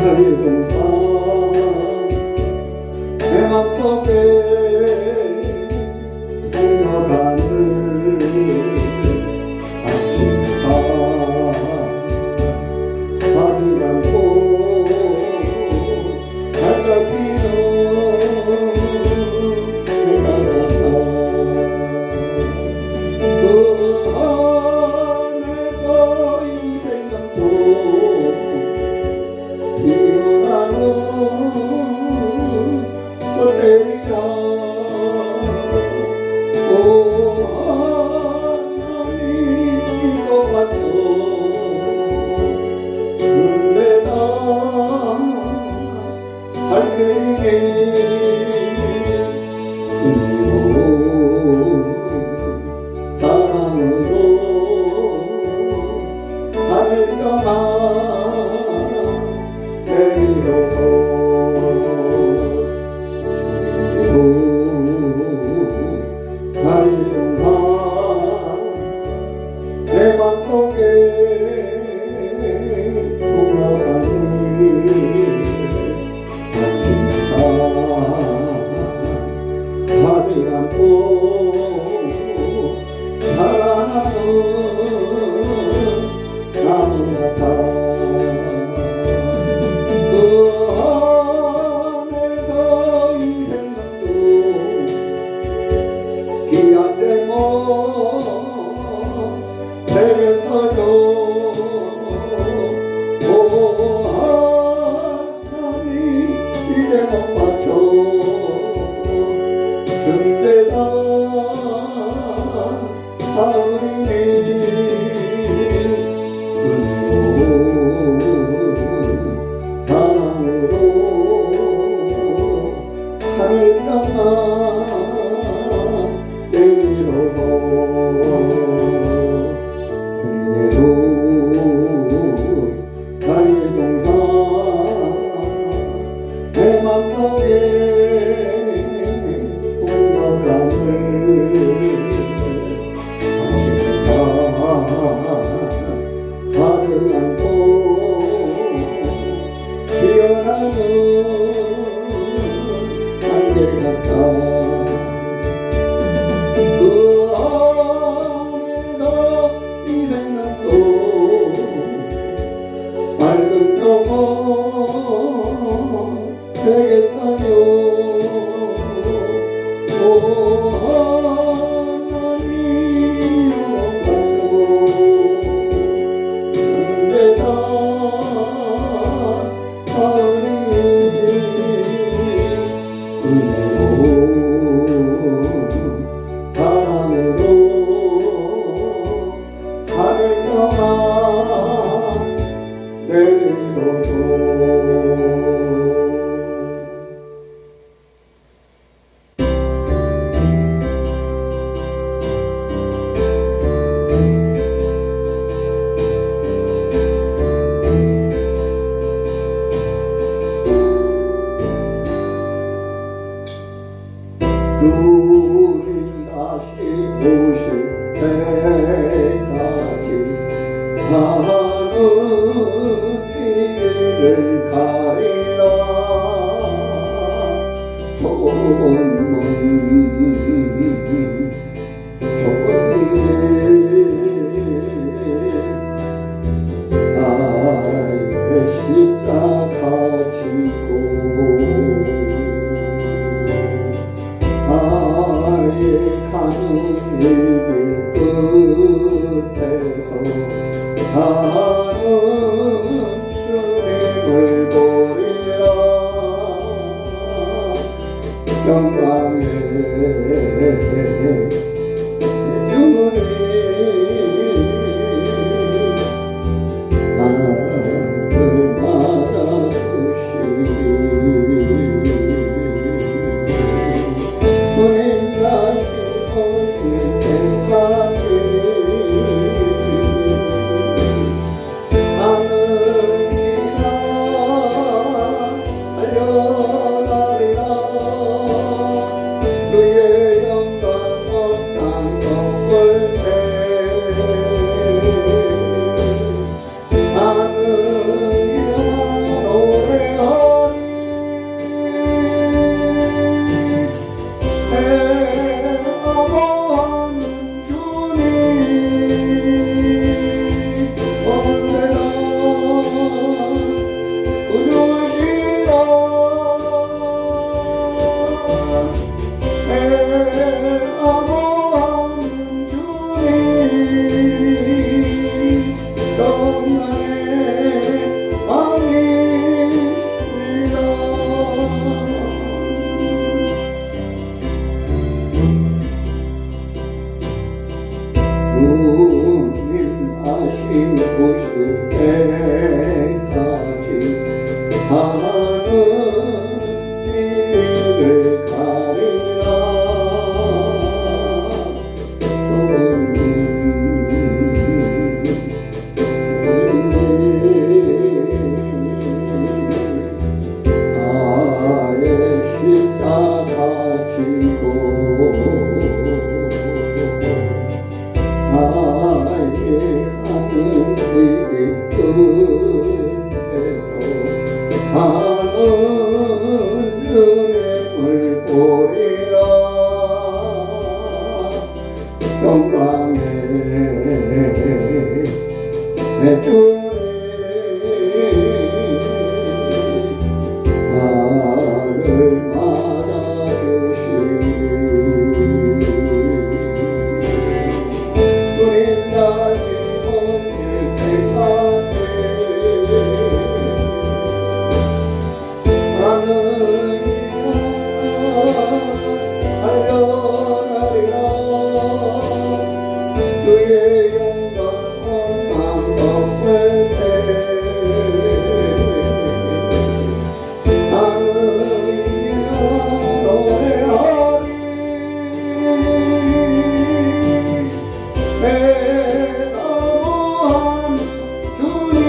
동산 내 맘속에 흘러가는 아침사 가득 안고 살짝 피는 해가 같아 그 안에서 이 생각도 피어나는 꽃들이라 오 하나님 이거 맞춰 준대다 밝히니 은혜로 사랑으로 하늘 떠나 내리어서 주님께로 다리동산 내 맘속에 돌아가는 아침사 가득 안고 살아나는 나무 같아 그 안에서 이 생각도 귀한 제목 되겠어요 오 하나님 이 제목 맞춰 준대다 하으리니 사랑으로 하늘 떠나 내리어서 주님께로 다리 동산 내 맘속에 흘러가는 아침사 가득 안고 피어나는 안개 같아 그 안에서 이 생각도 밝은 영혼 되겠어요 오 하나님 영원하고 은혜다 하으리니 은혜로 사랑으로 하늘 떠나 내리소서 주님 다시 오실 때까지 나는 이 길을 가리라 좁은 문 좁은 길 나의 십자가 지고 나의 가는 이 길 끝에서 나는 주님을 보리라 영광의 주님 나를 말아 하는 이 길을 가리라 나의 십자가 지고 나의 하는 이 끝에서 하는 은혜를 보리라 영광의 내 주님 나를 맞아주시니 우린 다시 오실 때까지 나는 달려나리라 주의 영광 맘 덮을 때 나는 노래하리 내 나무한 주님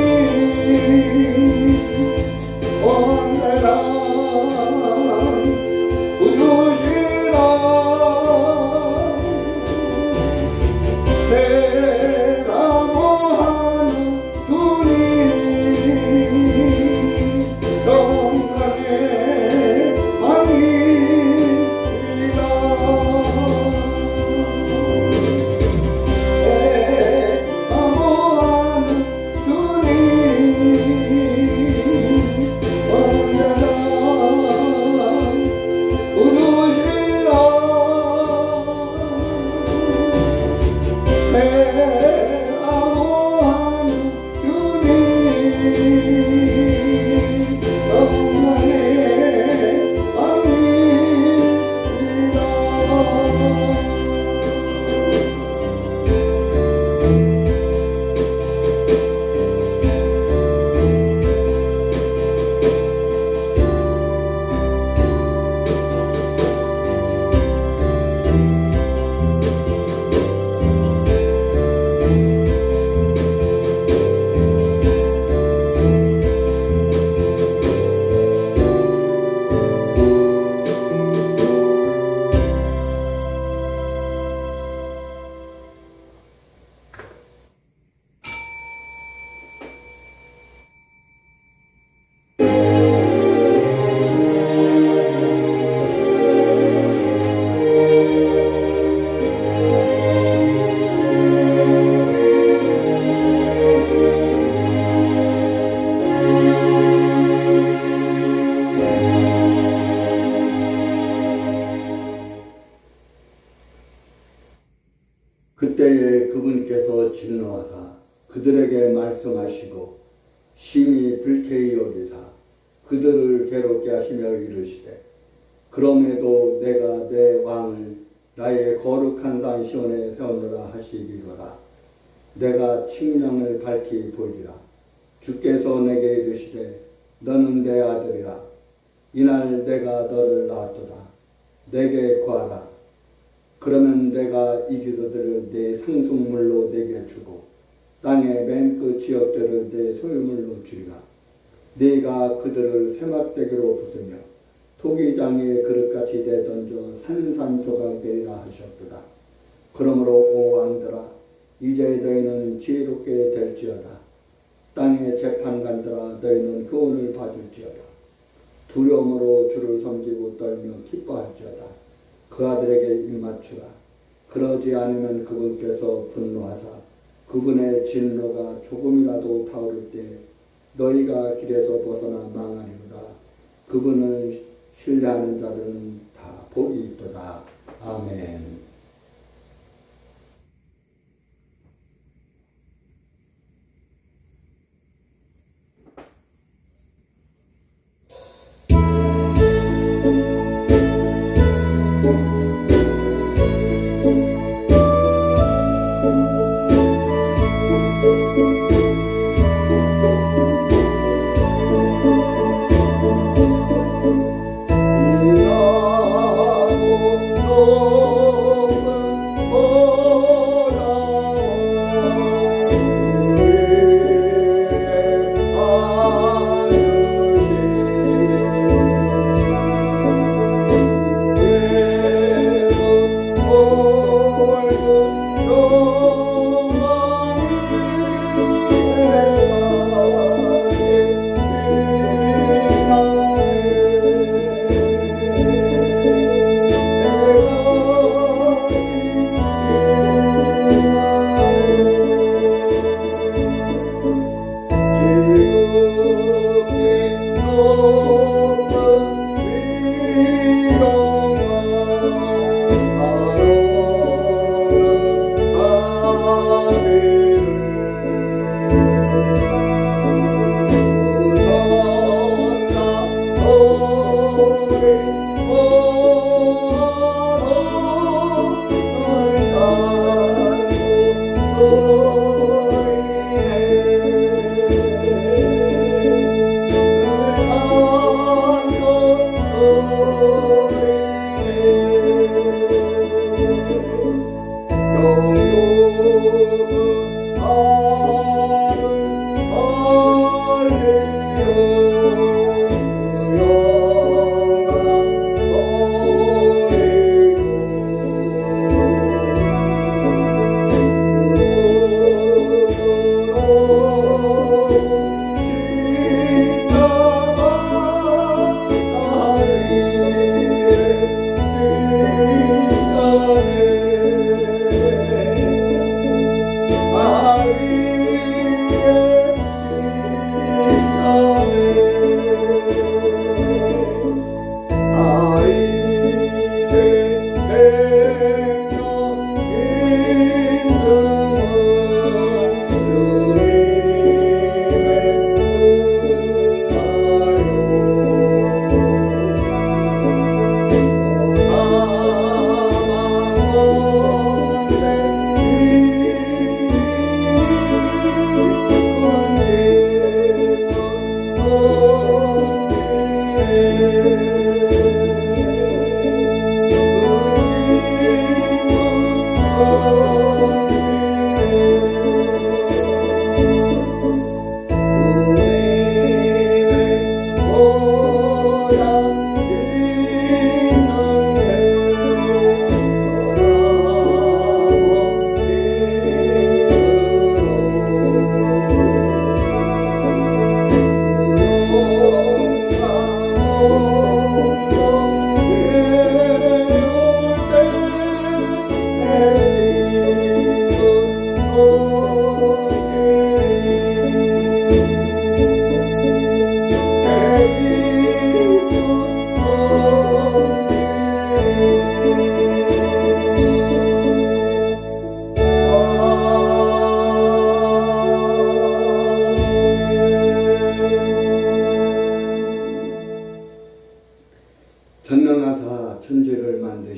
원대한 구주시라 내 나무한 주님 영광의 왕이시라 내 나무한 주님 원대한 구주시라 내 나무한 주님 영광의 그때에 그분께서 진노하사 그들에게 말씀하시고 심히 불쾌히 여기사 그들을 괴롭게 하시며 이르시되 그럼에도 내가 내 왕을 나의 거룩한 산 시온에 세우노라 하시리로다. 내가 측량을 밝히 보이리라. 주께서 내게 이르시되 너는 내 아들이라. 이날 내가 너를 낳았도다. 내게 구하라. 그러면 내가 이 기도들을 내 상속물로 내게 주고 땅의 맨 끝 지역들을 내 소유물로 주리라. 네가 그들을 세막대기로 부수며 토기장의 그릇같이 내던져 산산조각 되리라 하셨도다. 그러므로 오 왕들아 이제 너희는 지혜롭게 될지어다. 땅의 재판관들아 너희는 교훈을 받을지어다. 두려움으로 주를 섬기고 떨며 기뻐할지어다. 그 아들에게 입맞추라. 그러지 않으면 그분께서 분노하사 그분의 진노가 조금이라도 타오를 때 너희가 길에서 벗어나 망하리로다. 그분을 신뢰하는 자들은 다 복이 있도다. 아멘.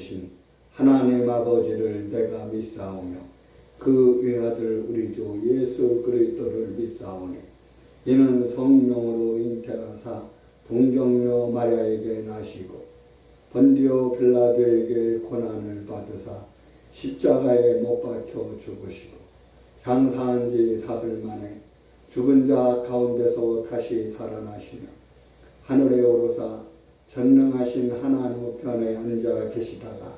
되신 하나님 아버지를 내가 믿사오며 그 외아들 우리 주 예수 그리스도를 믿사오니 이는 성령으로 잉태하사 동정녀 마리아에게 나시고 본디오 빌라도에게 고난을 받으사 십자가에 못 박혀 죽으시고 장사한 지 사흘 만에 죽은 자 가운데서 다시 살아나시며 하늘에 오르사 전능하신 하나님 우편에 앉아 계시다가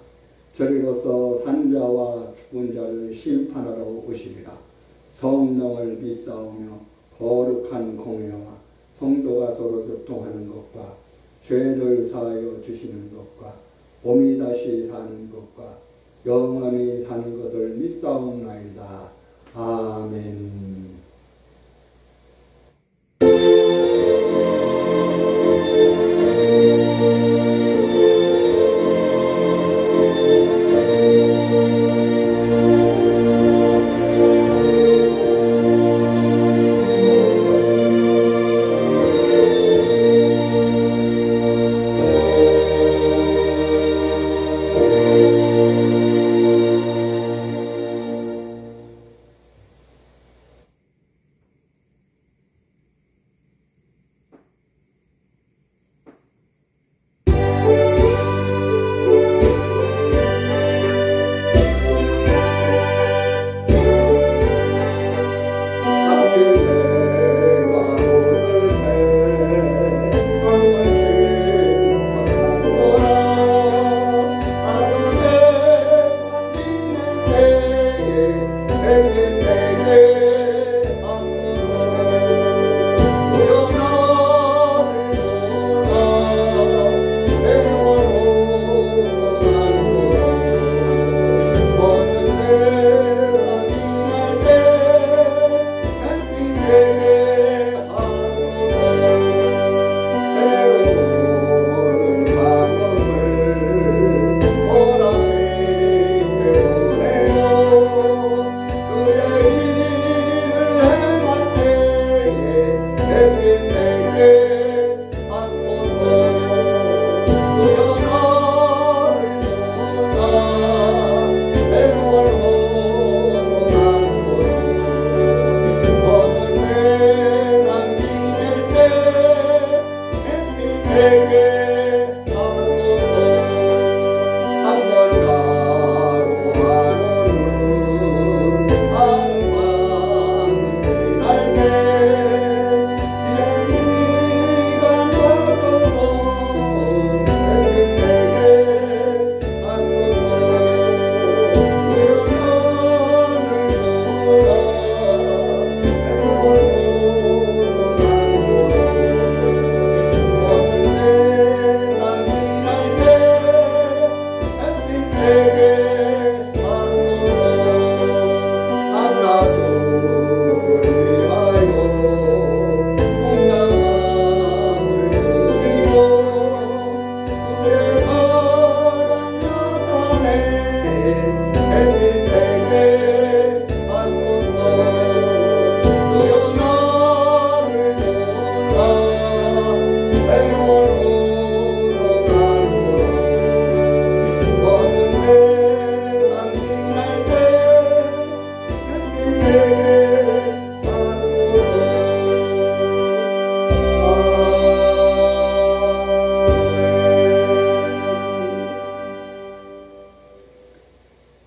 저리로서 산자와 죽은 자를 심판하러 오시리라. 성령을 믿사오며 거룩한 공회와 성도가 서로 교통하는 것과 죄를 사하여 주시는 것과 몸이 다시 사는 것과 영원히 사는 것을 믿사옵나이다. 아멘.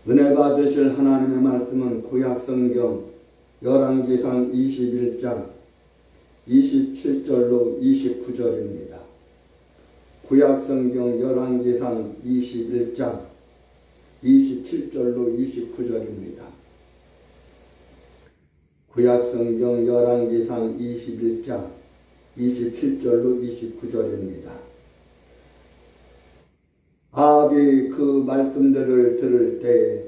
은혜 받으실 하나님의 말씀은 구약성경 열왕기상 21장 27절로 29절입니다. 구약성경 열왕기상 21장 27절로 29절입니다. 구약성경 열왕기상 21장 27절로 29절입니다. 아합이 그 말씀들을 들을 때에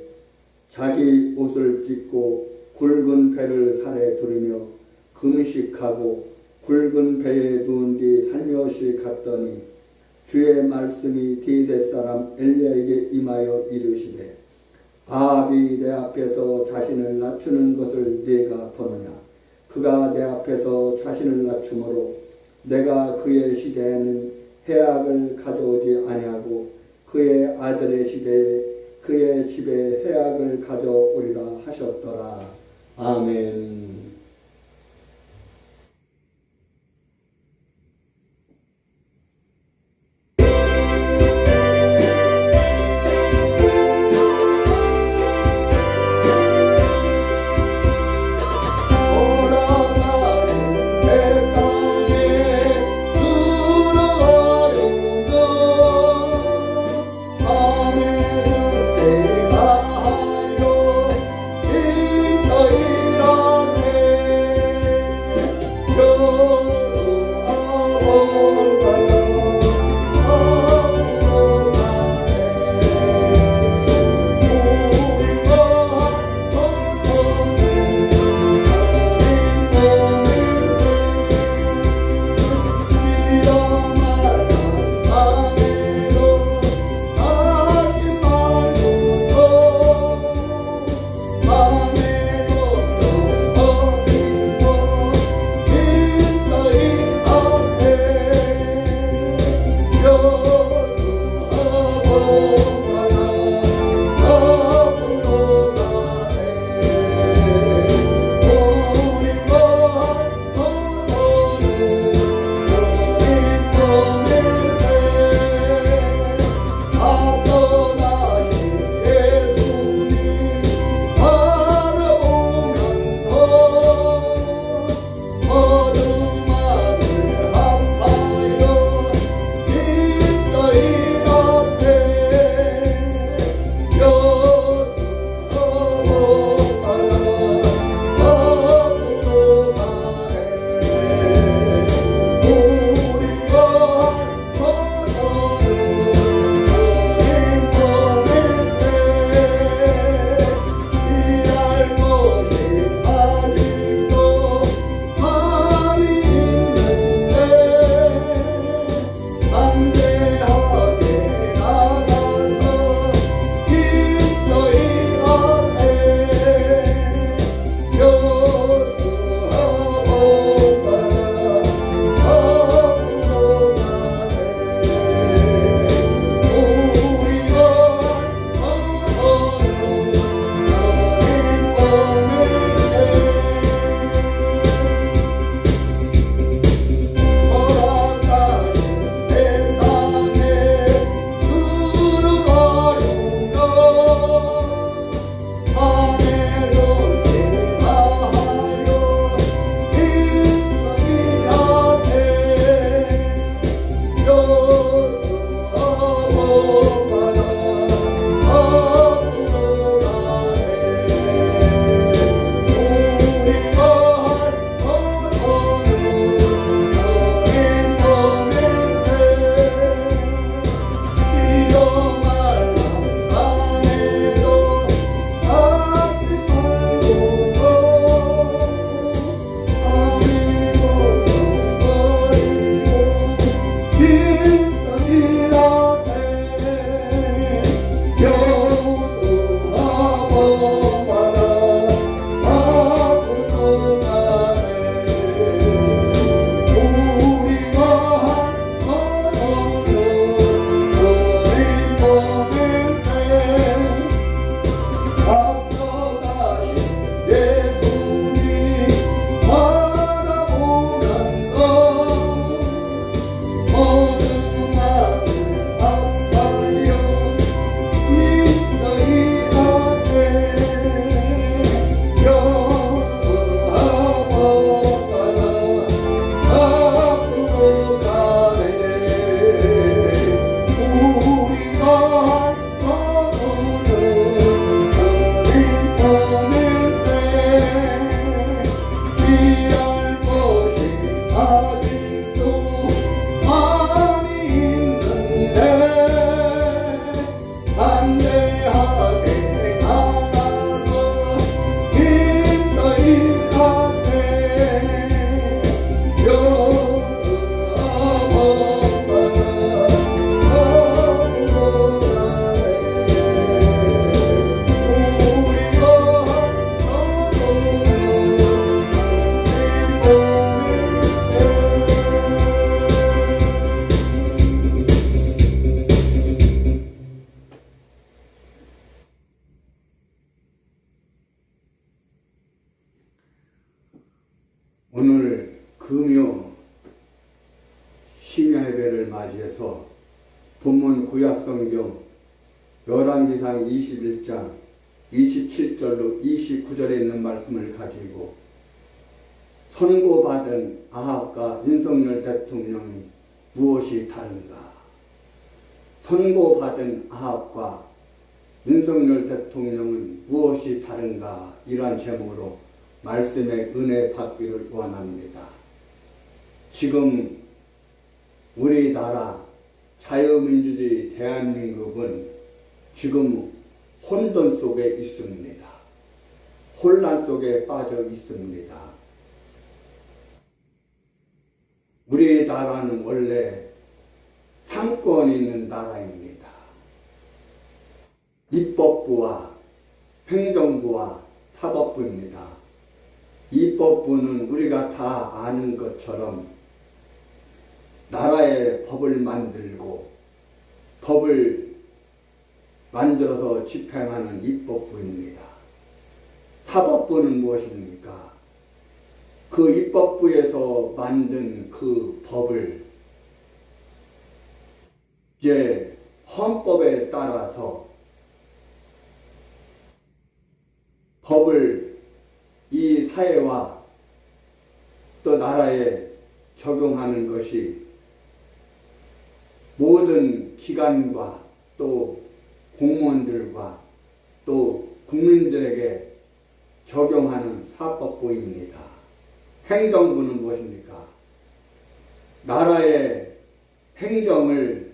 자기 옷을 찢고 굵은 배를 살에 두르며 금식하고 굵은 배에 누운 뒤 살며시 갔더니 주의 말씀이 디벳 사람 엘리야에게 임하여 이르시되 아합이 내 앞에서 자신을 낮추는 것을 네가 보느냐. 그가 내 앞에서 자신을 낮추므로 내가 그의 시대에는 해악을 가져오지 아니하고 그의 아들의 집에 그의 집에 해악을 가져오리라 하셨더라. 아멘. 심야예배를 맞이해서 본문 구약성경 열왕기상 21장 27절로 29절에 있는 말씀을 가지고 선고받은 아합과 윤석열 대통령이 무엇이 다른가? 선고받은 아합과 윤석열 대통령은 무엇이 다른가? 이러한 제목으로 말씀의 은혜 받기를 원합니다. 지금 우리나라 자유민주주의 대한민국은 지금 혼돈 속에 있습니다. 혼란 속에 빠져 있습니다. 우리나라는 원래 상권이 있는 나라입니다. 입법부와 행정부와 사법부입니다. 입법부는 우리가 다 아는 것처럼 나라의 법을 만들고 법을 만들어서 집행하는 입법부입니다. 사법부는 무엇입니까? 그 입법부에서 만든 그 법을 이제 헌법에 따라서 법을 이 사회와 또 나라에 적용하는 것이 모든 기관과 또 공무원들과 또 국민들에게 적용하는 사법부입니다. 행정부는 무엇입니까? 나라의 행정을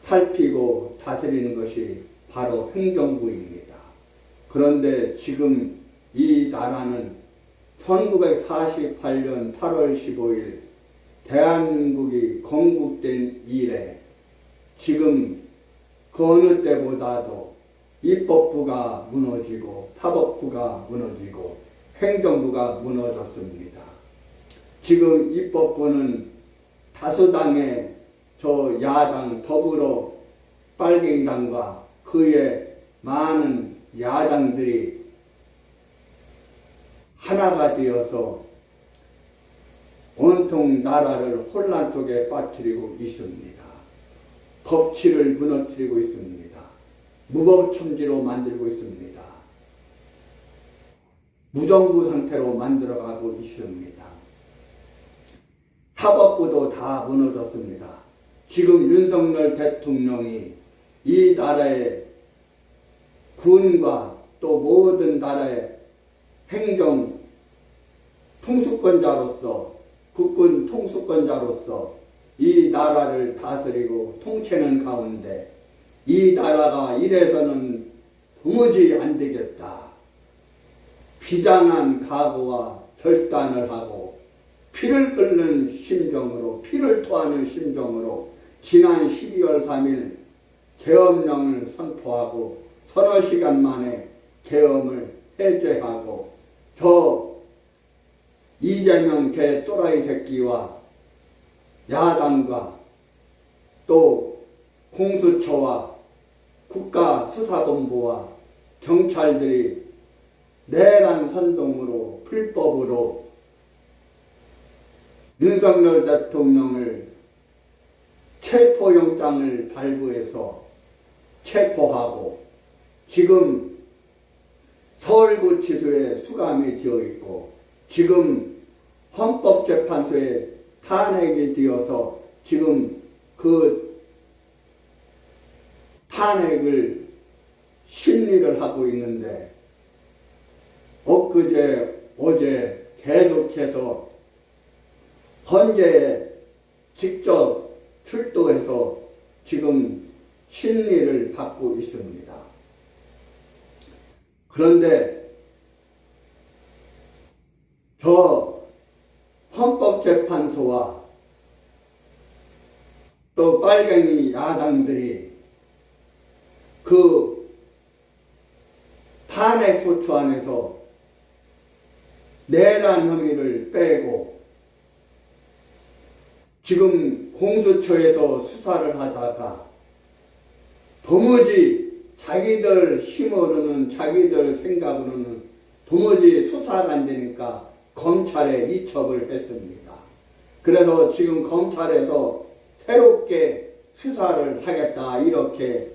살피고 다스리는 것이 바로 행정부입니다. 그런데 지금 이 나라는 1948년 8월 15일 대한민국이 건국된 이래 지금 그 어느 때보다도 입법부가 무너지고 사법부가 무너지고 행정부가 무너졌습니다. 지금 입법부는 다수당의 저 야당 더불어 빨갱이당과 그의 많은 야당들이 하나가 되어서 온통 나라를 혼란 속에 빠뜨리고 있습니다. 법치를 무너뜨리고 있습니다. 무법천지로 만들고 있습니다. 무정부 상태로 만들어가고 있습니다. 사법부도 다 무너졌습니다. 지금 윤석열 대통령이 이 나라의 군과 또 모든 나라의 행정 통수권자로서 국군 통수권자로서 이 나라를 다스리고 통치하는 가운데 이 나라가 이래서는 도무지 안 되겠다. 비장한 각오와 결단을 하고 피를 끓는 심정으로 피를 토하는 심정으로 지난 12월 3일 계엄령을 선포하고 서너 시간 만에 계엄을 해제하고 저 이재명 개 또라이 새끼와 야당과 또 공수처와 국가수사본부와 경찰들이 내란 선동으로 불법으로 윤석열 대통령을 체포영장을 발부해서 체포하고 지금 서울구치소에 수감이 되어 있고 지금 헌법재판소에 탄핵이 되어서 지금 그 탄핵을 심리를 하고 있는데 엊그제 어제 계속해서 헌재에 직접 출두해서 지금 심리를 받고 있습니다. 그런데 저 헌법재판소와 또 빨갱이 야당들이 그 탄핵소추 안에서 내란 혐의를 빼고 지금 공수처에서 수사를 하다가 도무지 자기들 힘으로는 자기들 생각으로는 도무지 수사가 안 되니까 검찰에 이첩을 했습니다. 그래서 지금 검찰에서 새롭게 수사를 하겠다 이렇게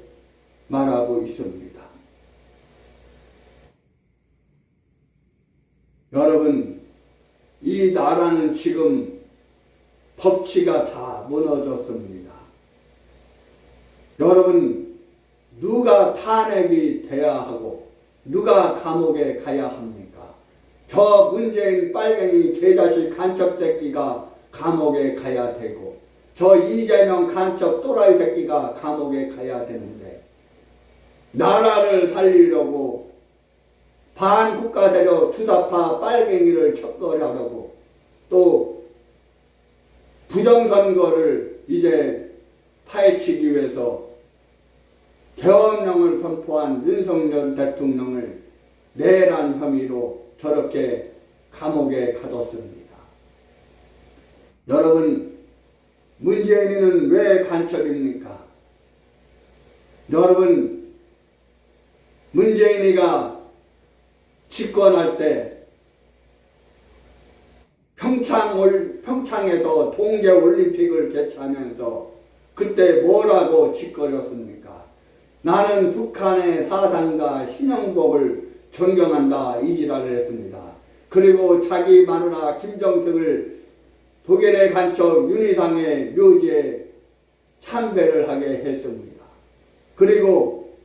말하고 있습니다. 여러분, 이 나라는 지금 법치가 다 무너졌습니다. 여러분, 누가 탄핵이 돼야 하고 누가 감옥에 가야 합니까? 저 문재인 빨갱이 개자식 간첩 새끼가 감옥에 가야 되고 저 이재명 간첩 또라이 새끼가 감옥에 가야 되는데 나라를 살리려고 반국가 세력 주사파 빨갱이를 척거려하려고 또 부정선거를 이제 파헤치기 위해서 계엄령을 선포한 윤석열 대통령을 내란 혐의로 저렇게 감옥에 가뒀습니다. 여러분, 문재인은 왜 간첩입니까? 여러분, 문재인이가 집권할 때 평창에서 동계올림픽을 개최하면서 그때 뭐라고 짓거렸습니까? 나는 북한의 사상과 신영복을 존경한다 이 지랄을 했습니다. 그리고 자기 마누라 김정숙을 독일의 간첩 윤희상의 묘지에 참배를 하게 했습니다. 그리고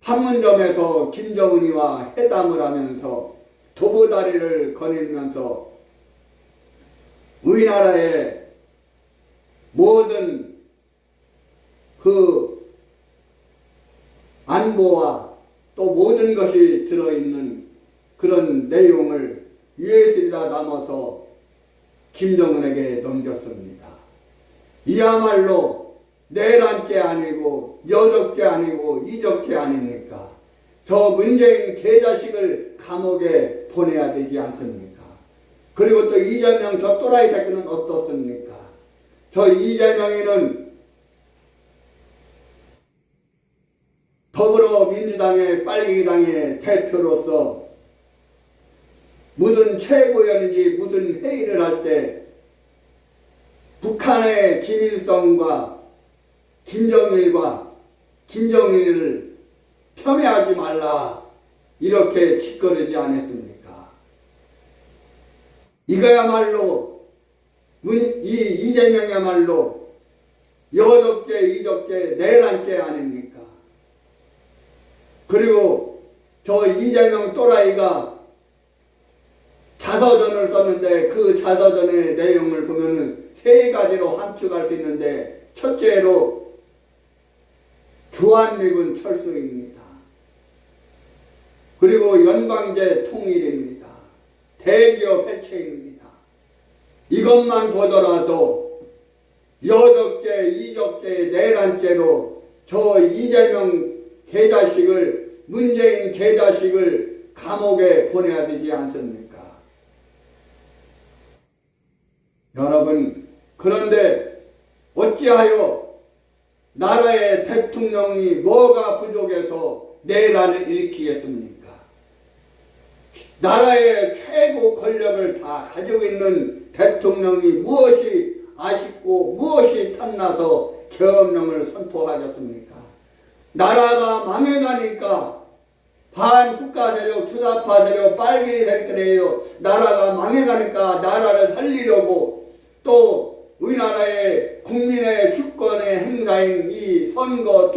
판문점에서 김정은이와 회담을 하면서 도보다리를 거닐면서 우리나라의 모든 그 안보와 또 모든 것이 들어있는 그런 내용을 USB에다 담아서 김정은에게 넘겼습니다. 이야말로 내란죄 아니고 여적죄 아니고 이적죄 아닙니까? 저 문재인 개자식을 감옥에 보내야 되지 않습니까? 그리고 또 이재명 저 또라이 새끼는 어떻습니까? 저 이재명이는 더불어민주당의 빨갱이당의 대표로서 무슨 최고위원인지 무슨 회의를 할 때 북한의 김일성과 김정일과 김정일을 폄훼하지 말라 이렇게 짓거리지 않았습니까? 이거야말로 이재명이야말로 여적죄 이적죄 내란죄 아닙니까? 그리고 저 이재명 또라이가 자서전을 썼는데 그 자서전의 내용을 보면은 세 가지로 함축할 수 있는데 첫째로 주한미군 철수입니다. 그리고 연방제 통일입니다. 대기업 해체입니다. 이것만 보더라도 여적죄, 이적죄, 내란죄로 저 이재명 개자식을 문재인 개자식을 감옥에 보내야 되지 않습니까? 여러분, 그런데 어찌하여 나라의 대통령이 뭐가 부족해서 내란을 일으키겠습니까? 나라의 최고 권력을 다 가지고 있는 대통령이 무엇이 아쉽고 무엇이 탐나서 계엄령을 선포하겠습니까? 나라가 망해가니까 반국가 세력, 주사파 세력, 빨갱이 세력들이에요. 나라가 망해가니까 나라를 살리려고 또 우리나라의 국민의 주권의 행사인 이 선거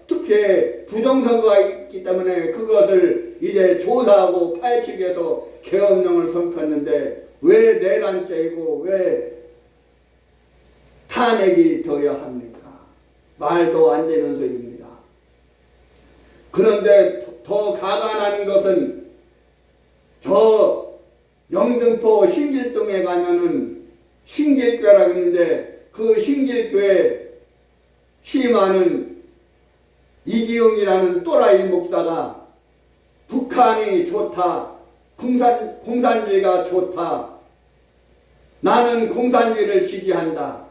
투표에 부정선거가 있기 때문에 그것을 이제 조사하고 파헤치기 위해서 계엄령을 선포했는데 왜 내란죄이고 왜 탄핵이 되어야 합니까? 말도 안 되는 소리입니다. 그런데 더 가관한 것은 저 영등포 신길동에 가면은 신길교회라고 있는데 그 신길교회 심하는 이기용이라는 또라이 목사가 북한이 좋다, 공산주의가 좋다, 나는 공산주의를 지지한다,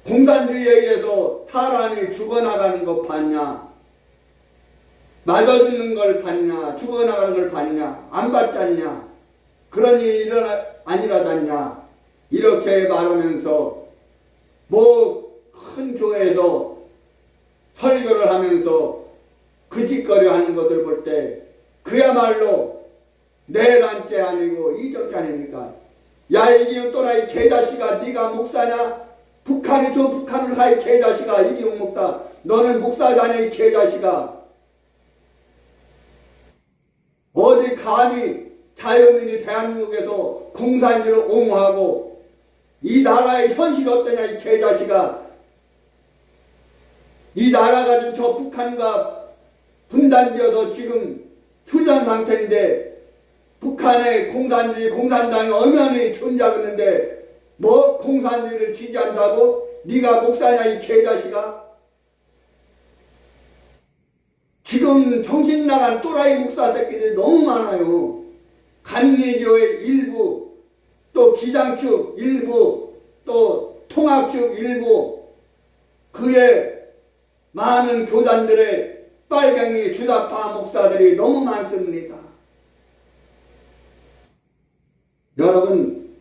공산주의에 의해서 사람이 죽어나가는 거 봤냐, 맞아 죽는 걸 봤냐, 죽어나가는 걸 봤냐, 안 봤지 않냐, 그런 일이 아니라잖냐 이렇게 말하면서 뭐 큰 교회에서 설교를 하면서 그 짓거리 하는 것을 볼 때 그야말로 내란죄 아니고 이적죄 아닙니까? 야 이기용 또라이 개자식아 네가 목사냐? 북한이 저 북한을 가이 개자식아 이기용 목사 너는 목사자냐 이 개자식아 어디 감히 자유민이 대한민국에서 공산주의를 옹호하고 이 나라의 현실이 어떠냐 이 개자식아 이 나라가 지금 저 북한과 분단되어서 지금 휴전 상태인데 북한의 공산주의 공산당이 엄연히 존재하고 있는데 뭐 공산주의를 지지한다고? 네가 목사냐 이 개자식아? 지금 정신 나간 또라이 목사 새끼들이 너무 많아요. 간리교회 일부 또 기장축 일부 또 통합축 일부 그의 많은 교단들의 빨갱이 주다파 목사들이 너무 많습니다. 여러분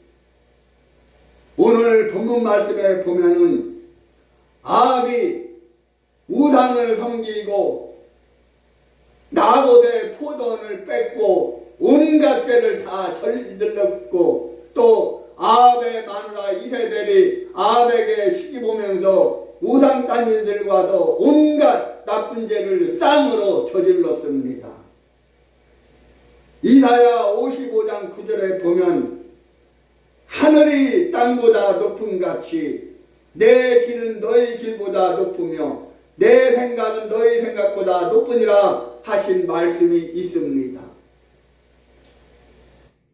오늘 본문 말씀에 보면은 아합이 우상을 섬기고 나봇의 포도원을 뺏고 온갖 죄를 다 저질렀고 또 아합의 마누라 이세벨이 아합에게 시기보면서 우상 딴지들과 와서 온갖 나쁜 죄를 쌍으로 저질렀습니다. 이사야 55장 9절에 보면 하늘이 땅보다 높은 같이 내 길은 너희 길보다 높으며 내 생각은 너희 생각보다 높으니라 하신 말씀이 있습니다.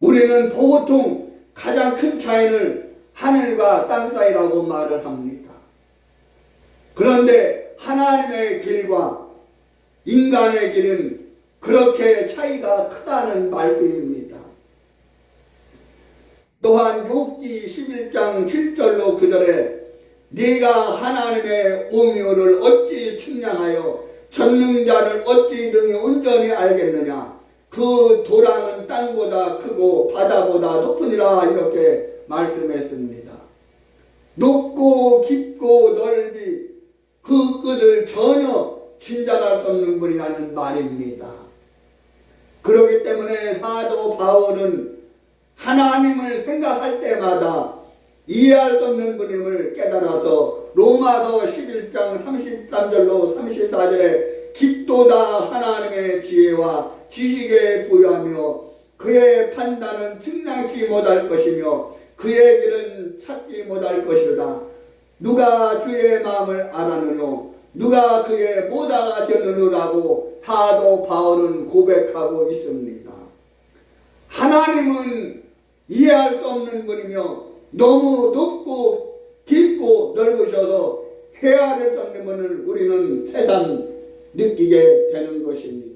우리는 보통 가장 큰 차이는 하늘과 땅 사이라고 말을 합니다. 그런데 하나님의 길과 인간의 길은 그렇게 차이가 크다는 말씀입니다. 또한 욥기 11장 7절로 9절에 네가 하나님의 오묘를 어찌 측량하여 전능자를 어찌 등이 온전히 알겠느냐 그 도랑은 땅보다 크고 바다보다 높으니라 이렇게 말씀했습니다. 높고 깊고 넓이 그 끝을 전혀 진단할 수 없는 분이라는 말입니다. 그렇기 때문에 사도 바울은 하나님을 생각할 때마다 이해할 수 없는 분임을 깨달아서 로마서 11장 33절로 34절에 깊도다 하나님의 지혜와 지식에 부여하며 그의 판단은 측량치 못할 것이며 그의 길은 찾지 못할 것이로다. 누가 주의 마음을 알았느뇨 누가 그의 모다가 되느냐라고 사도 바울은 고백하고 있습니다. 하나님은 이해할 수 없는 분이며 너무 높고 깊고 넓으셔서 헤아릴 수 없는 분을 우리는 새삼 느끼게 되는 것입니다.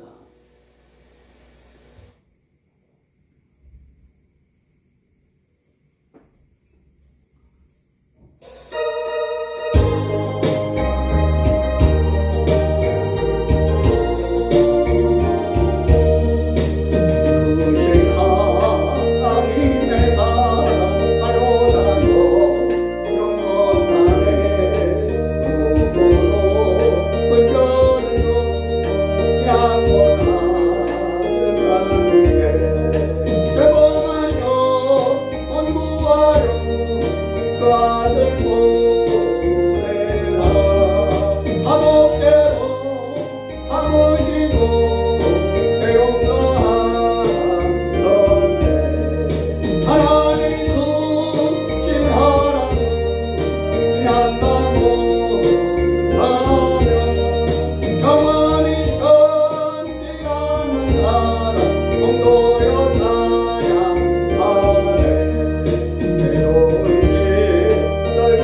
널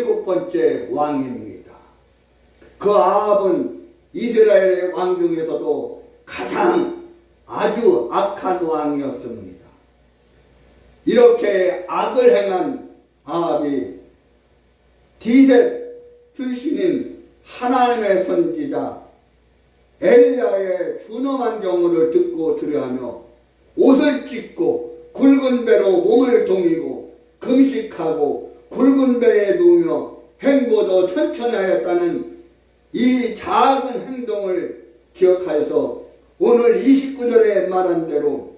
17번째 왕입니다. 그 아합은 이스라엘의 왕 중에서도 가장 아주 악한 왕이었습니다. 이렇게 악을 행한 아합이 디셋 출신인 하나님의 선지자 엘리야의 준엄한 경우를 듣고 두려하며 옷을 찢고 굵은 배로 몸을 동이고 금식하고 굵은 배에 누우며 행보도 천천히 하였다는 이 작은 행동을 기억하여서 오늘 29절에 말한 대로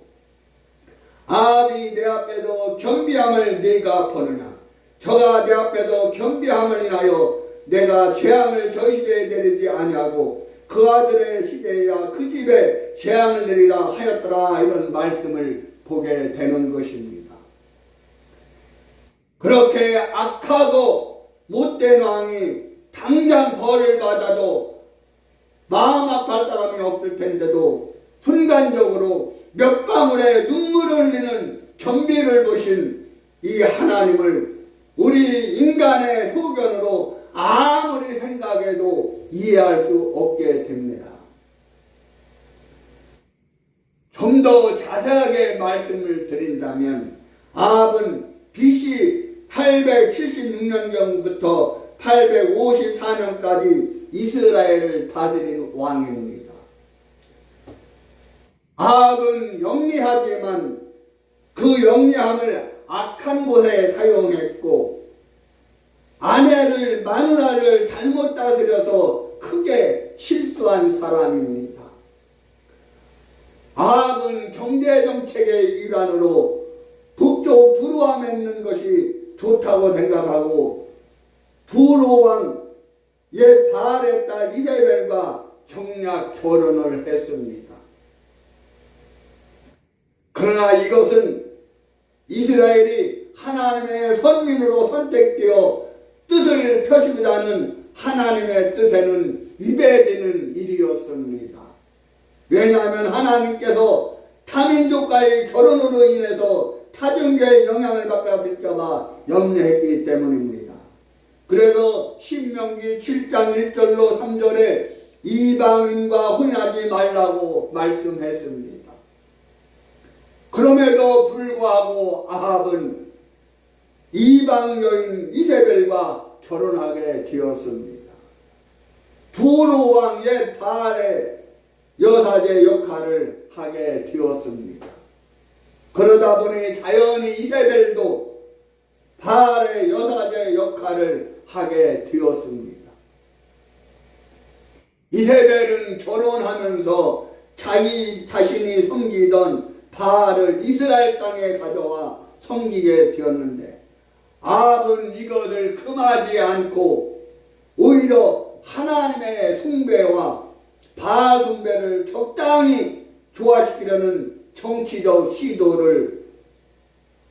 아합이 내 앞에서 겸비함을 네가 보느냐, 저가 내 앞에서 겸비함을 인하여 내가 재앙을 저 시대에 내리지 아니하고 그 아들의 시대에야 그 집에 재앙을 내리라 하였더라, 이런 말씀을 보게 되는 것입니다. 그렇게 악하고 못된 왕이 당장 벌을 받아도 마음 아파할 사람이 없을 텐데도 순간적으로 몇 방울의 눈물을 흘리는 겸비를 보신 이 하나님을 우리 인간의 소견으로 아무리 생각해도 이해할 수 없게 됩니다. 좀 더 자세하게 말씀을 드린다면 아합은 BC 876년경부터 854년까지 이스라엘을 다스린 왕입니다. 아합은 영리하지만 그 영리함을 악한 곳에 사용했고 아내를 마누라를 잘못 다스려서 크게 실수한 사람입니다. 아합은 경제정책의 일환으로 북쪽 두루와 맺는 것이 좋다고 생각하고 두루왕 옛 바알의 딸 이세벨과 정략 결혼을 했습니다. 그러나 이것은 이스라엘이 하나님의 선민으로 선택되어 뜻을 펴시고자 하는 하나님의 뜻에는 위배되는 일이었습니다. 왜냐하면 하나님께서 타민족과의 결혼으로 인해서 타종교의 영향을 받을까 봐 염려했기 때문입니다. 그래서 신명기 7장 1절로 3절에 이방인과 혼인하지 말라고 말씀했습니다. 그럼에도 불구하고 아합은 이방 여인 이세벨과 결혼하게 되었습니다. 두루 왕 옛 바알의 여사제 역할을 하게 되었습니다. 그러다 보니 자연히 이세벨도 바알의 여사제 역할을 하게 되었습니다. 이세벨은 결혼하면서 자기 자신이 섬기던 바알을 이스라엘 땅에 가져와 섬기게 되었는데 아합은 이것을 금하지 않고 오히려 하나님의 숭배와 바알 숭배를 적당히 조화시키려는 정치적 시도를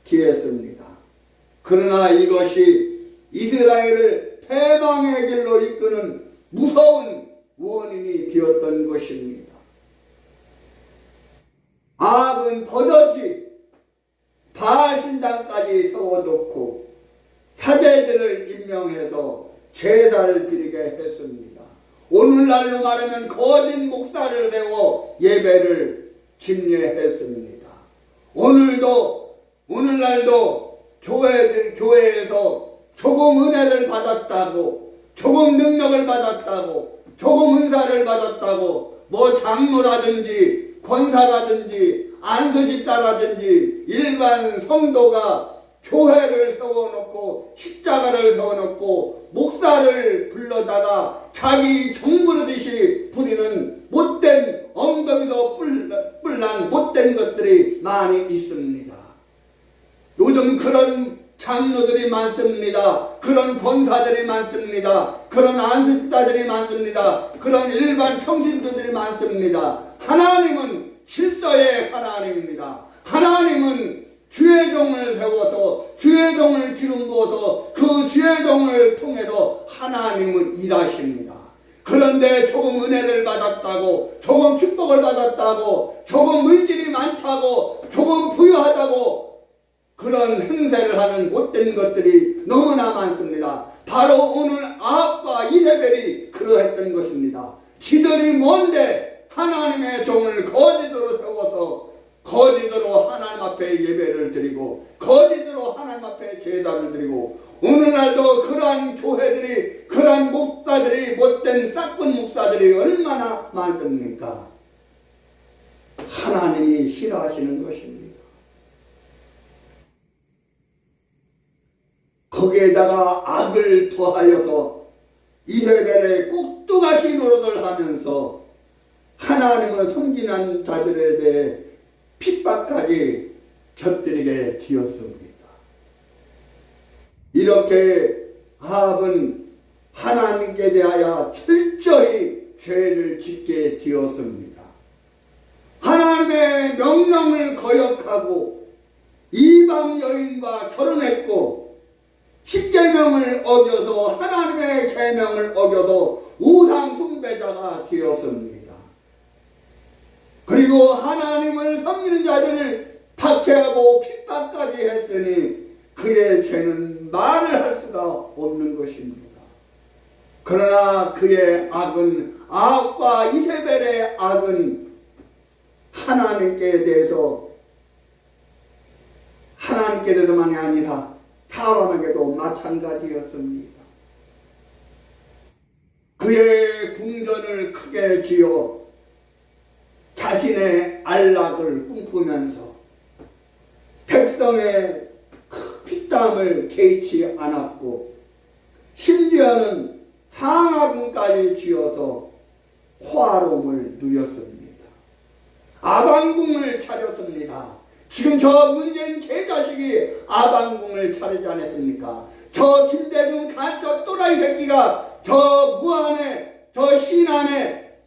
기했습니다. 그러나 이것이 이스라엘을 패망의 길로 이끄는 무서운 원인이 되었던 것입니다. 아합은 버젓이 바알 신당까지 세워놓고 사제들을 임명해서 제사를 드리게 했습니다. 오늘날로 말하면 거짓 목사를 세워 예배를 집례했습니다. 오늘날도 교회에서 조금 은혜를 받았다고, 조금 능력을 받았다고, 조금 은사를 받았다고, 뭐 장로라든지 권사라든지 안수집사라든지 일반 성도가 교회를 세워놓고 십자가를 세워놓고 목사를 불러다가 자기 정부르듯이 부리는 못된 엉덩이도 뿔난 못된 것들이 많이 있습니다. 요즘 그런 장로들이 많습니다. 그런 권사들이 많습니다. 그런 안수집사들이 많습니다. 그런 일반 평신도들이 많습니다. 하나님은 질서의 하나님입니다. 하나님은 주의 종을 세워서 주의 종을 기름 부어서 그 주의 종을 통해서 하나님은 일하십니다. 그런데 조금 은혜를 받았다고, 조금 축복을 받았다고, 조금 물질이 많다고, 조금 부유하다고 그런 행세를 하는 못된 것들이 너무나 많습니다. 바로 오늘 아합과 이세벨이 그러했던 것입니다. 지들이 뭔데 하나님의 종을 거짓으로 세워서 거짓으로 하나님 앞에 예배를 드리고 거짓으로 하나님 앞에 제사를 드리고, 오늘날도 그러한 교회들이, 그러한 목사들이, 못된 싹군 목사들이 얼마나 많습니까? 하나님이 싫어하시는 것입니다. 거기에다가 악을 더하여서 이세벨의 꼭두가시 노릇을 하면서 하나님을 섬기는 자들에 대해 핍박까지 곁들이게 되었습니다. 이렇게 아합은 하나님께 대하여 철저히 죄를 짓게 되었습니다. 하나님의 명령을 거역하고 이방 여인과 결혼했고, 십계명을 어겨서, 하나님의 계명을 어겨서 우상 숭배자가 되었습니다. 그리고 하나님을 섬기는 자들을 박해하고 핍박까지 했으니 그의 죄는 말을 할 수가 없는 것입니다. 그러나 그의 악은, 아합과 이세벨의 악은 하나님께 대해서만이 아니라 사람에게도 마찬가지였습니다. 그의 궁전을 크게 지어 자신의 안락을 꿈꾸면서 백성의 피땀을 개의치 않았고, 심지어는 상하궁까지 지어서 화롱을 누렸습니다. 아방궁을 차렸습니다. 지금 저 문재인 개자식이 아방궁을 차리지 않았습니까? 저 김대중 간첩 또라이 새끼가 저 무안에, 저 신안에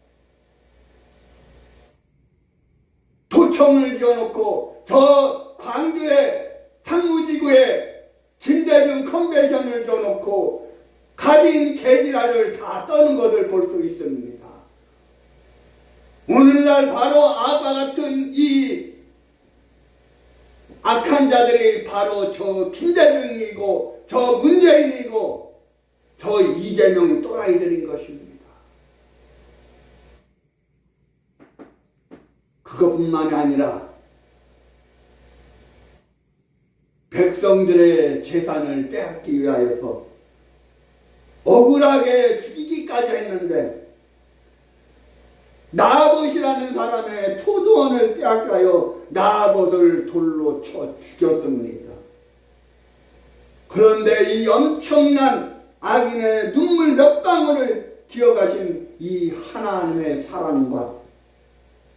도청을 지어놓고, 저 광주에 상무지구에 김대중 컨벤션을 지어놓고 가진 개지랄을 다 떠는 것을 볼 수 있습니다. 오늘날 바로 아바 같은 이 악한 자들이 바로 저 김대중이고 저 문재인이고 저 이재명 또라이들인 것입니다. 그것뿐만이 아니라 백성들의 재산을 빼앗기 위하여서 억울하게 죽이기까지 했는데, 나봇이라는 사람의 토두원을 빼앗가여 나봇을 돌로 쳐 죽였습니다. 그런데 이 엄청난 악인의 눈물 몇 방울을 기어가신 이 하나님의 사랑과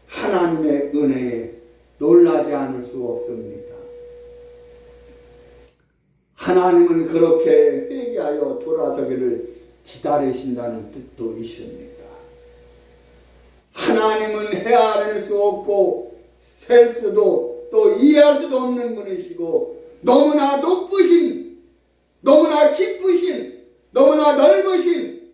하나님의 은혜에 놀라지 않을 수 없습니다. 하나님은 그렇게 회개하여 돌아서기를 기다리신다는 뜻도 있습니다. 하나님은 헤아릴 수 없고 셀 수도 또 이해할 수도 없는 분이시고, 너무나 높으신, 너무나 깊으신, 너무나 넓으신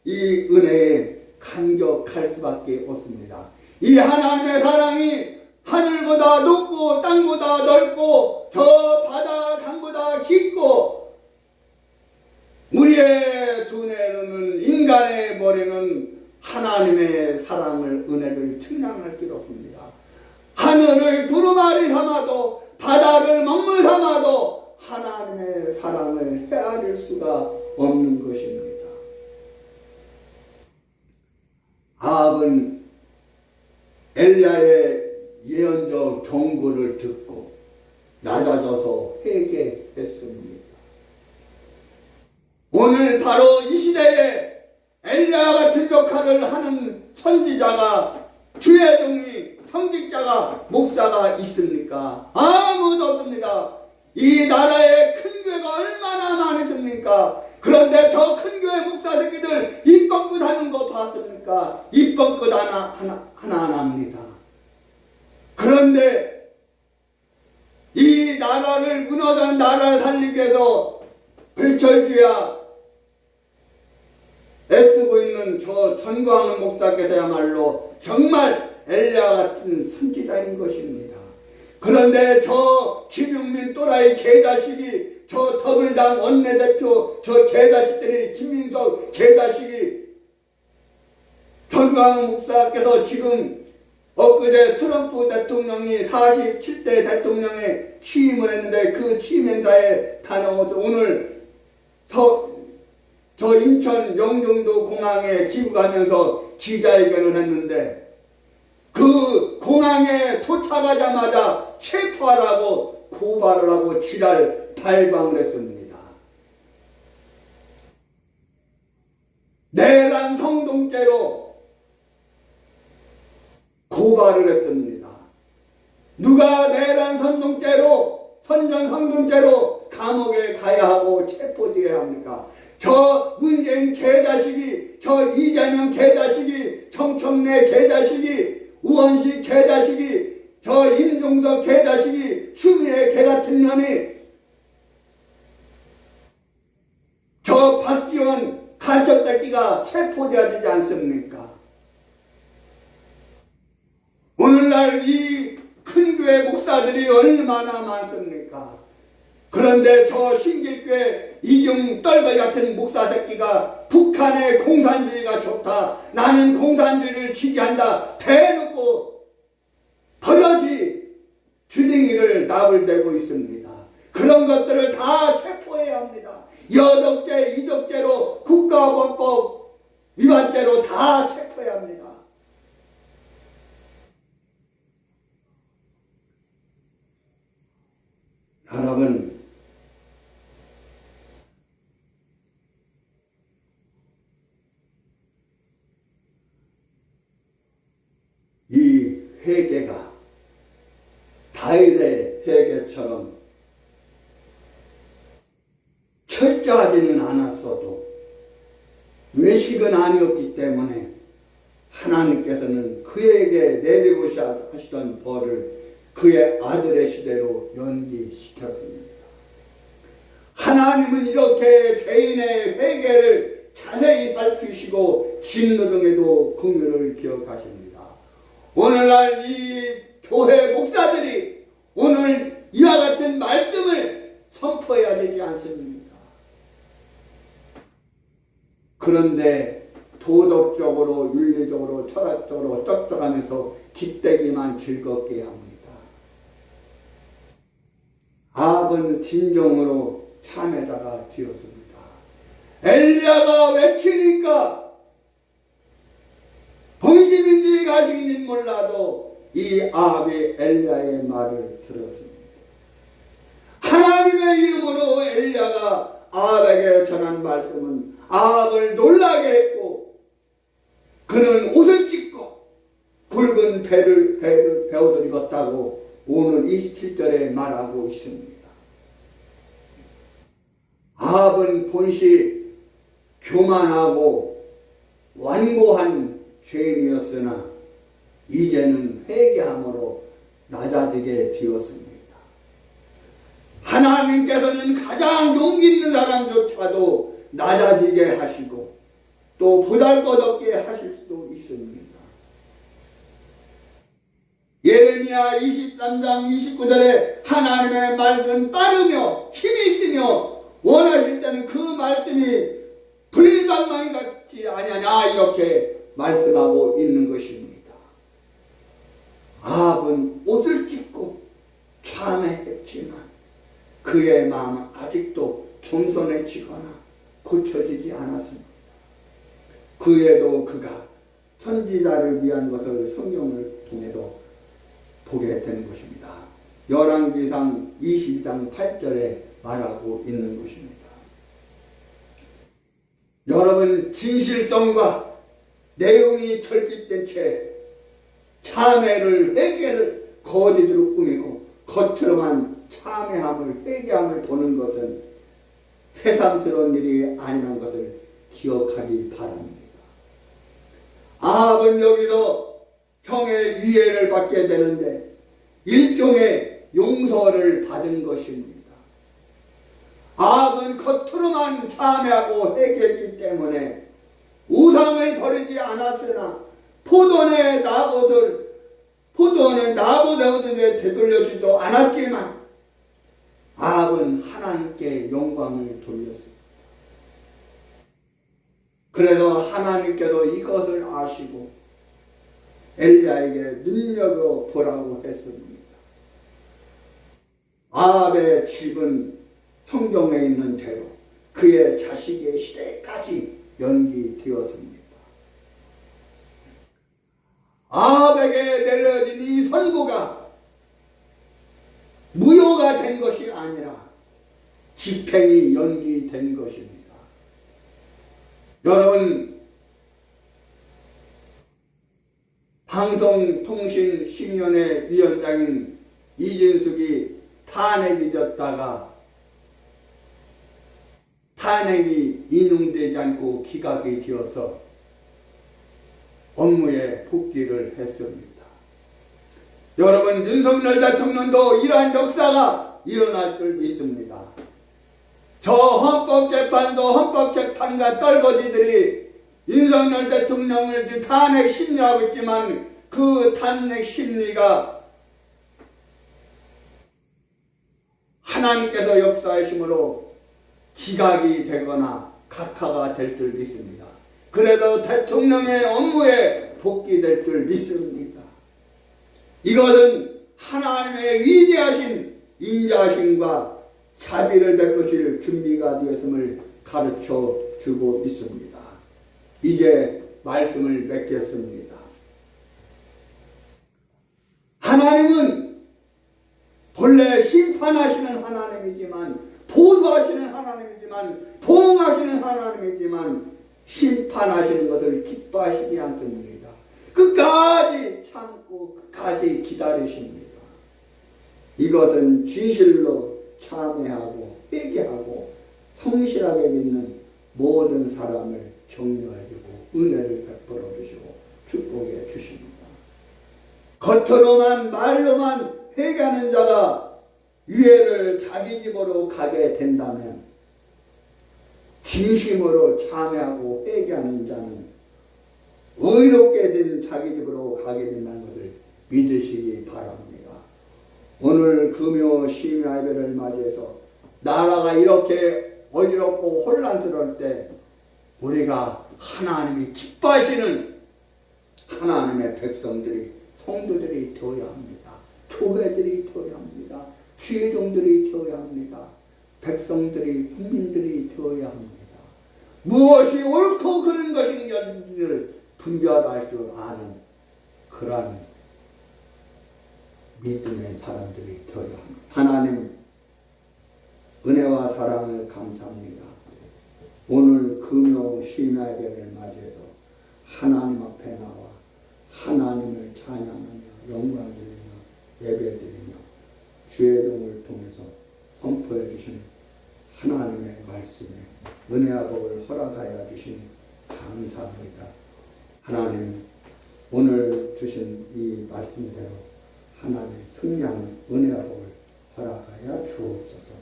이 은혜에 감격할 수밖에 없습니다. 이 하나님의 사랑이 하늘보다 높고 땅보다 넓고 저 바다 강보다 깊고, 우리의 두뇌로는, 인간의 머리는 하나님의 사랑을, 은혜를 측량할 길 없습니다. 하늘을 두루마리 삼아도, 바다를 먹물 삼아도 하나님의 사랑을 헤아릴 수가 없는 것입니다. 아합은 엘리야의 예언적 경고를 듣고 낮아져서 회개했습니다. 오늘 바로 이 시대에 엘리야 같은 역할을 하는 선지자가, 주의 종이, 성직자가, 목사가 있습니까? 아무도 없습니다. 이 나라에 큰 교회가 얼마나 많으십니까? 그런데 저 큰 교회 목사 새끼들 입번끝 하는 거 봤습니까? 입번끝 하나 안 합니다. 그런데 이 나라를, 무너진 나라를 살리기 위해서 불철주야 애쓰고 있는 저 전광훈 목사께서야말로 정말 엘리야 같은 선지자인 것입니다. 그런데 저 김용민 또라이 개자식이, 저 더불당 원내대표 저 개자식들이, 김민석 개자식이, 전광훈 목사께서 지금 엊그제 트럼프 대통령이 47대 대통령에 취임을 했는데 그 취임 행사에 다녀와서 오늘 저 인천 영종도 공항에 귀국하면서 기자회견을 했는데 그 공항에 도착하자마자 체포하라고 고발을 하고 지랄 발광을 했습니다. 내란 성동죄로 고발을 했습니다. 누가 내란 선동죄로 감옥에 가야 하고 체포되어야 합니까? 저 문재인 개자식이, 저 이재명 개자식이, 정청래 개자식이, 우원식 개자식이, 저 임종석 개자식이, 추미애 개같은 년이, 저 박지원 간첩새끼가 체포되어야 되지 않습니까? 오늘날 이 큰 교회 목사들이 얼마나 많습니까? 그런데 저 신길교회 이경 떨거지 같은 목사 새끼가 북한의 공산주의가 좋다, 나는 공산주의를 지지한다 대놓고 버젓이 주둥이를 나불대고 있습니다. 그런 것들을 다 체포해야 합니다. 여덕죄, 이적죄로, 국가보안법 위반죄로 다 체포해야 합니다. 여러분, 이 회개가 다윗의 회개처럼 철저하지는 않았어도 외식은 아니었기 때문에 하나님께서는 그에게 내리고 하시던 벌을 그의 아들의 시대로 연기시켰습니다. 하나님은 이렇게 죄인의 회개를 자세히 살피시고 진노등에도 긍휼을 기억하십니다. 오늘날 이 교회 목사들이 오늘 이와 같은 말씀을 선포해야 되지 않습니까? 그런데 도덕적으로, 윤리적으로, 철학적으로 쩍쩍하면서 기대기만 즐겁게 합니다. 아합은 진정으로 참회자가 되었습니다. 엘리야가 외치니까 본심인지 가식인지 몰라도 이 아합이 엘리야의 말을 들었습니다. 하나님의 이름으로 엘리야가 아합에게 전한 말씀은 아합을 놀라게 했고 그는 옷을 찢고 굵은 베옷을 입었다고 오늘 27절에 말하고 있습니다. 아합은 본시 교만하고 완고한 죄인이었으나 이제는 회개함으로 낮아지게 되었습니다. 하나님께서는 가장 용기 있는 사람조차도 낮아지게 하시고 또 보잘것없게 하실 수도 있습니다. 예레미야 23장 29절에 하나님의 말씀 빠르며 힘이 있으며 원하실 때는 그 말씀이 불방망이 같지 아니하냐 이렇게 말씀하고 있는 것입니다. 아합은 옷을 찢고 참회했지만 그의 마음은 아직도 겸손해지거나 고쳐지지 않았습니다. 그에도 그가 선지자를 위한 것을 성경을 통해서 보게 되는 것입니다. 열왕기상 22장 8절에 말하고 있는 것입니다. 여러분, 진실성과 내용이 결핍된 채 참회를, 회개를 거짓으로 꾸미고 겉으로만 참회함을, 회개함을 보는 것은 새삼스러운 일이 아니라는 것을 기억하기 바랍니다. 아합은 여기서 형의 위해를 받게 되는데 일종의 용서를 받은 것입니다. 아합은 겉으로만 참회하고 회개했기 때문에 우상을 버리지 않았으나 포도원의 나봇을 포도원은 나보다 얻은데 되돌려주지도 않았지만 아합은 하나님께 영광을 돌렸습니다. 그래서 하나님께서 이것을 아시고 엘리야에게 눈여겨보라고 했습니다. 아합의 집은 성경에 있는 대로 그의 자식의 시대까지 연기되었습니다. 아합에게 내려진 이 선고가 무효가 된 것이 아니라 집행이 연기된 것입니다. 여러분, 방송통신심의위원회 위원장인 이진숙이 탄핵이 됐다가 탄핵이 인용되지 않고 기각이 되어서 업무에 복귀를 했습니다. 여러분, 윤석열 대통령도 이러한 역사가 일어날 줄 믿습니다. 저 헌법재판소 헌법재판관 떨거지들이 윤석열 대통령을 탄핵 심리하고 있지만 그 탄핵 심리가 하나님께서 역사하심으로 기각이 되거나 각하가 될 줄 믿습니다. 그래도 대통령의 업무에 복귀될 줄 믿습니다. 이것은 하나님의 위대하신 인자심과 자비를 베푸실 준비가 되었음을 가르쳐 주고 있습니다. 이제 말씀을 맺겠습니다. 하나님은 본래 심판하시는 하나님이지만, 보수하시는 하나님이지만, 보응하시는 하나님이지만 심판하시는 것을 기뻐하시지 않습니다. 끝까지 참고 끝까지 기다리십니다. 이것은 진실로 참회하고 회개하고 성실하게 믿는 모든 사람을 격려해주고 은혜를 베풀어 주시고 축복해 주십니다. 겉으로만 말로만 회개하는 자가 유해를 자기 집으로 가게 된다면 진심으로 참회하고 회개하는 자는 의롭게 된 자기 집으로 가게 된다는 것을 믿으시기 바랍니다. 오늘 금요 심야 예배를 맞이해서 나라가 이렇게 어지럽고 혼란스러울 때 우리가 하나님이 기뻐하시는 하나님의 백성들이, 성도들이 되어야 합니다. 교회들이 되어야 합니다. 지혜종들이 되어야 합니다. 백성들이, 국민들이 되어야 합니다. 무엇이 옳고 그른 것인지를 분별할 줄 아는 그러한 믿음의 사람들이 되어야 합니다. 하나님, 은혜와 사랑을 감사합니다. 오늘 금요 심야 예배를 맞이해서 하나님 앞에 나와 하나님을 찬양하며 영광드리며 예배드리며 주의 종을 통해서 선포해 주신 하나님의 말씀에 은혜와 복을 허락하여 주신 감사합니다. 하나님, 오늘 주신 이 말씀대로 하나님의 승리하는 은혜와 복을 허락하여 주옵소서.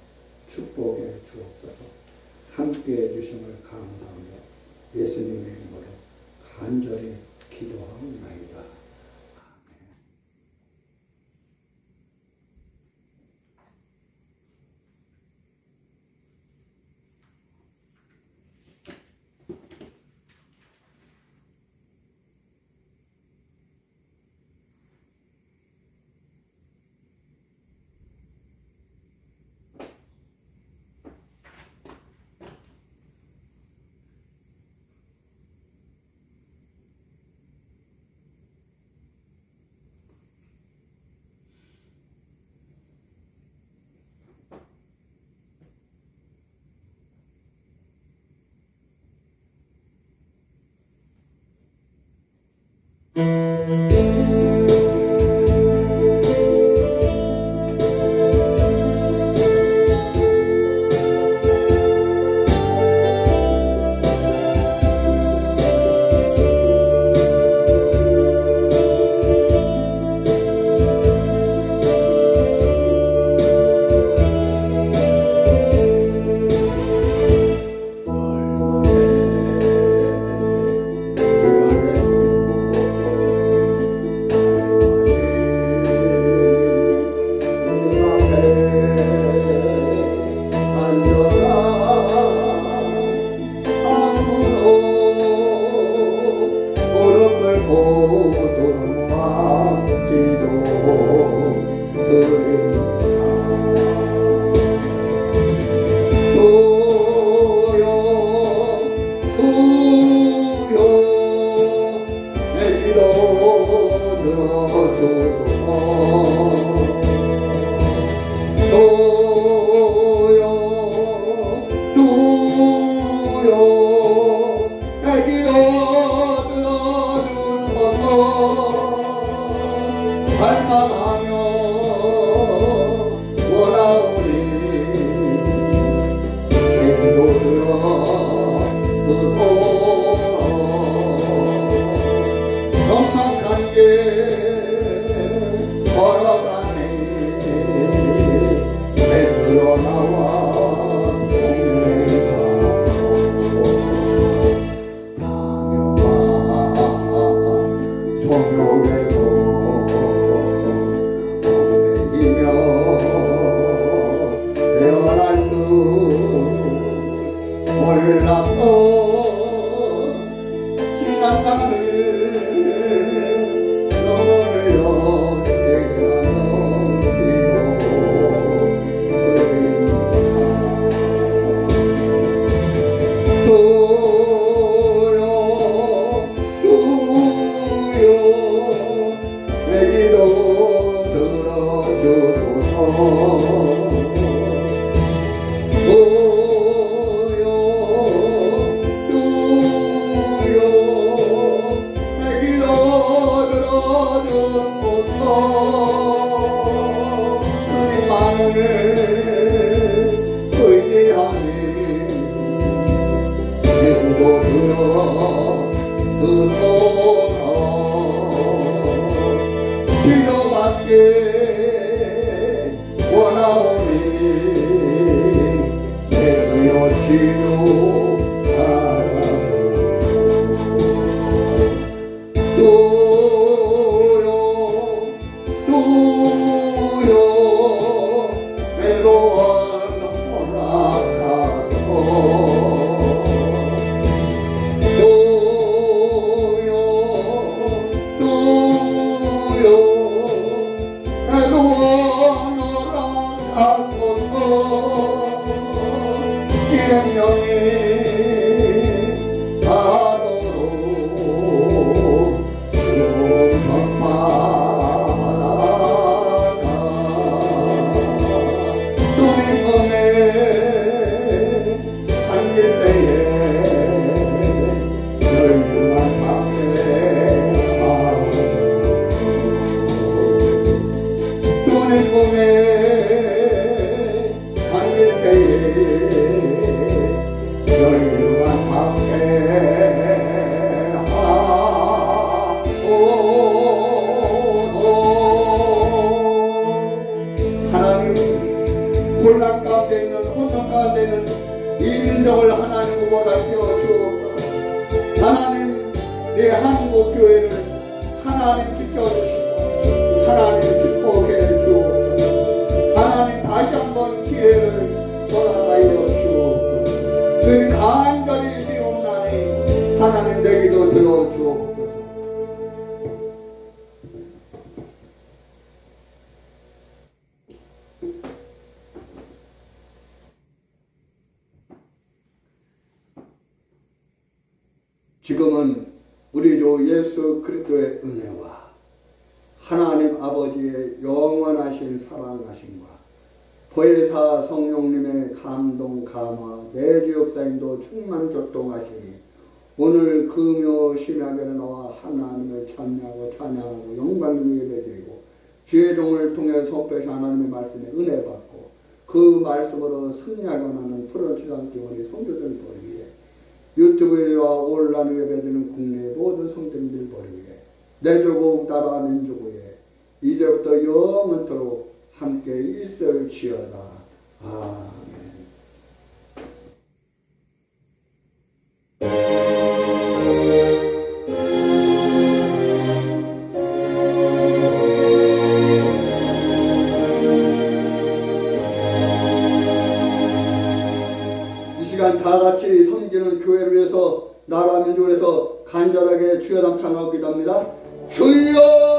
축복해 주옵소서. 함께해 주심을 감사하며 예수님의 이름으로 간절히 기도하옵나이다. 사랑하며 원하오니 내기도 들어 그 손 험악한 길 걸어가네 배주러 나와 소묘에서 보내이며 태어날 줄 몰랐던 신난 나를 너를 얘기하며 내 기도 들어주소서 주여 주여 내 기도 들어주소서 주님만을 의지하니 내 기도 들어주소서 치료받게 원하오니 내 주여 치료하라 주여 주여 내 소원 허락하소서 명이 하도록 주님마다 주님 품에 담길 때에 열등한 밤에 주님 품에 담길 때에 열등한 밤에 하나님 혼란 가운데 있는 혼돈 가운데 있는 이 민족을 하나님으로 보살펴 주옵소서. 하나님 내 한국 교회를 하나님 지켜주시고 하나님 축복해 주옵소서. 하나님 다시 한번 기회를 전하여 주옵소서. 주님 간절히 비옵나니 하나님 내 기도 들어주옵소서. 지금은 우리 주 예수 그리스도의 은혜와 하나님 아버지의 영원하신 사랑하심과 보혜사 성령님의 감동 감화 내주 역사인도 충만 조동하시니 오늘 금요 심야에 나와 하나님을 찬양하고 영광을 예배드리고 주의 종을 통해 속되신 하나님의 말씀에 은혜 받고 그 말씀으로 승리하고나는 풀어주장기 원의 성도들 보리에 유튜브에와 온라인 예배드리는 국내 모든 성도들 보리에 내 조국 나라 민족 위에 이제부터 영원토록 함께 있을지어다. 아멘. 이 시간 다 같이 섬기는 교회를 위해서 나라 민족을 위해서 간절하게 주여 담창하고 기도합니다. 주여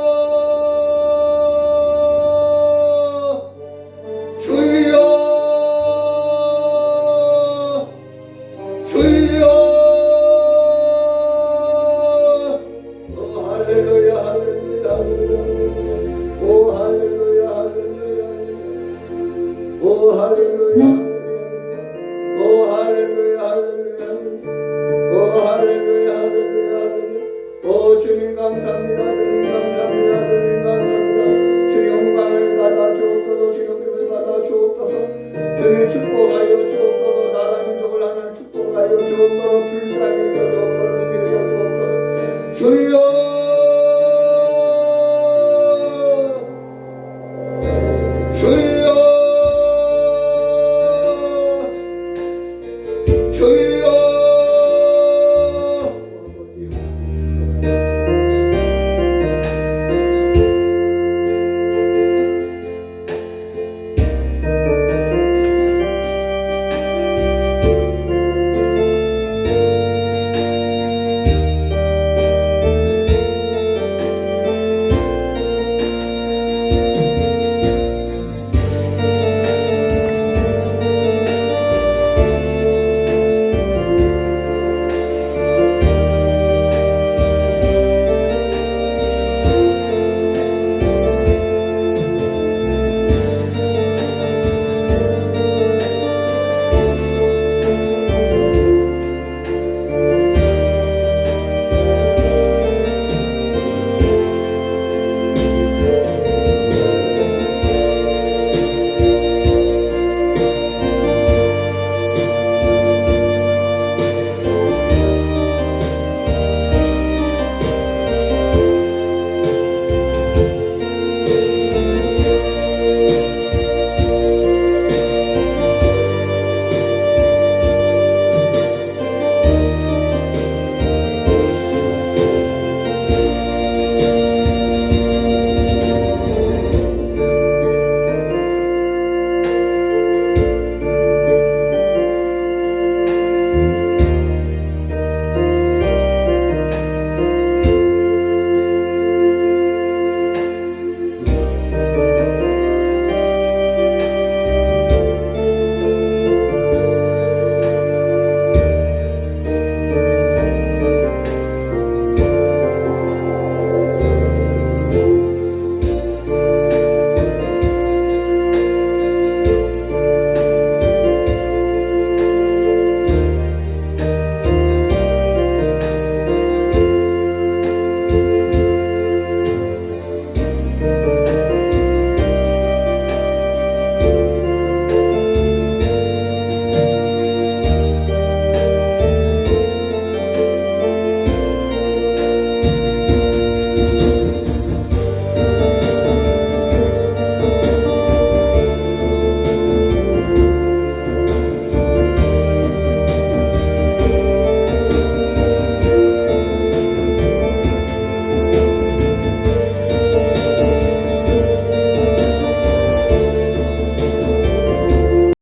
주님 감사합니다.